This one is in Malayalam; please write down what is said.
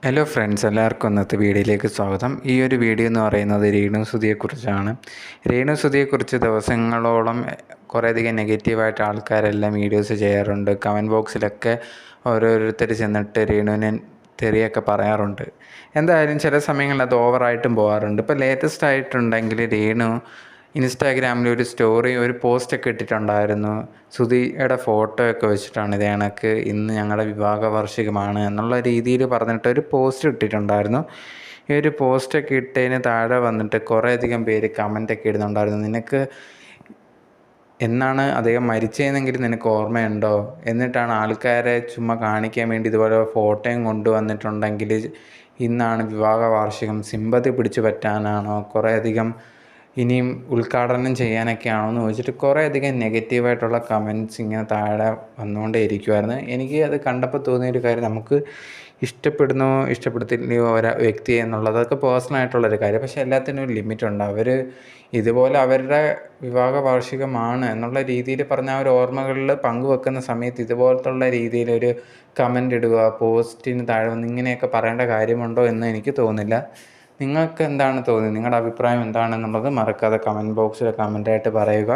ഹലോ ഫ്രണ്ട്സ്, എല്ലാവർക്കും ഇന്നത്തെ വീഡിയോയിലേക്ക് സ്വാഗതം. ഈ ഒരു വീഡിയോ എന്ന് പറയുന്നത് രേണുസുധിയെക്കുറിച്ചാണ്. രേണുസുധിയെക്കുറിച്ച് ദിവസങ്ങളോളം കുറേയധികം നെഗറ്റീവായിട്ട് ആൾക്കാരെല്ലാം വീഡിയോസ് ചെയ്യാറുണ്ട്. കമൻറ്റ് ബോക്സിലൊക്കെ ഓരോരുത്തർ ചെന്നിട്ട് രേണുവിനെ തെറിയൊക്കെ പറയാറുണ്ട്. എന്തായാലും ചില സമയങ്ങളിൽ അത് ഓവറായിട്ടും പോകാറുണ്ട്. ഇപ്പോൾ ലേറ്റസ്റ്റ് ആയിട്ടുണ്ടെങ്കിൽ രേണു ഇൻസ്റ്റാഗ്രാമിൽ ഒരു സ്റ്റോറി, ഒരു പോസ്റ്റൊക്കെ ഇട്ടിട്ടുണ്ടായിരുന്നു. സുധിയുടെ ഫോട്ടോ ഒക്കെ വെച്ചിട്ടാണ് ഇത് കണക്ക് ഇന്ന് ഞങ്ങളുടെ വിവാഹ വാർഷികമാണ് എന്നുള്ള രീതിയിൽ പറഞ്ഞിട്ട് ഒരു പോസ്റ്റ് ഇട്ടിട്ടുണ്ടായിരുന്നു. ഈ ഒരു പോസ്റ്റൊക്കെ ഇട്ടതിന് താഴെ വന്നിട്ട് കുറേയധികം പേര് കമൻ്റൊക്കെ ഇടുന്നുണ്ടായിരുന്നു. നിനക്ക് എന്നാണ് അദ്ദേഹം മരിച്ചതെന്നെങ്കിലും നിനക്ക് ഓർമ്മയുണ്ടോ? എന്നിട്ടാണ് ആൾക്കാരെ ചുമ്മാ കാണിക്കാൻ വേണ്ടി ഇതുപോലെ ഫോട്ടോയും കൊണ്ടുവന്നിട്ടുണ്ടെങ്കിൽ ഇന്നാണ് വിവാഹ വാർഷികം, സിമ്പതി പിടിച്ചു പറ്റാനാണോ, കുറേയധികം ഇനിയും ഉദ്ഘാടനം ചെയ്യാനൊക്കെയാണോ എന്ന് ചോദിച്ചിട്ട് കുറേയധികം നെഗറ്റീവായിട്ടുള്ള കമൻറ്റ്സ് ഇങ്ങനെ താഴെ വന്നുകൊണ്ടേ ഇരിക്കുമായിരുന്നു. എനിക്ക് അത് കണ്ടപ്പോൾ തോന്നിയൊരു കാര്യം, നമുക്ക് ഇഷ്ടപ്പെടുന്നോ ഇഷ്ടപ്പെടത്തില്ലയോ ഒരു വ്യക്തി എന്നുള്ളതൊക്കെ പേഴ്സണലായിട്ടുള്ളൊരു കാര്യം. പക്ഷേ എല്ലാത്തിനും ഒരു ലിമിറ്റുണ്ട്. അവർ ഇതുപോലെ അവരുടെ വിവാഹ വാർഷികമാണ് എന്നുള്ള രീതിയിൽ പറഞ്ഞ ആ ഒരു ഓർമ്മകളിൽ പങ്കുവെക്കുന്ന സമയത്ത് ഇതുപോലത്തുള്ള രീതിയിലൊരു കമൻ്റ് ഇടുക, പോസ്റ്റിന് താഴെ വന്ന് ഇങ്ങനെയൊക്കെ പറയേണ്ട കാര്യമുണ്ടോ എന്ന് എനിക്ക് തോന്നുന്നില്ല. നിങ്ങൾക്ക് എന്താണ് തോന്നുന്നത്? നിങ്ങളുടെ അഭിപ്രായം എന്താണെന്നുള്ളത് മറക്കാതെ കമൻറ്റ് ബോക്സിൽ കമൻ്റായിട്ട് പറയുക.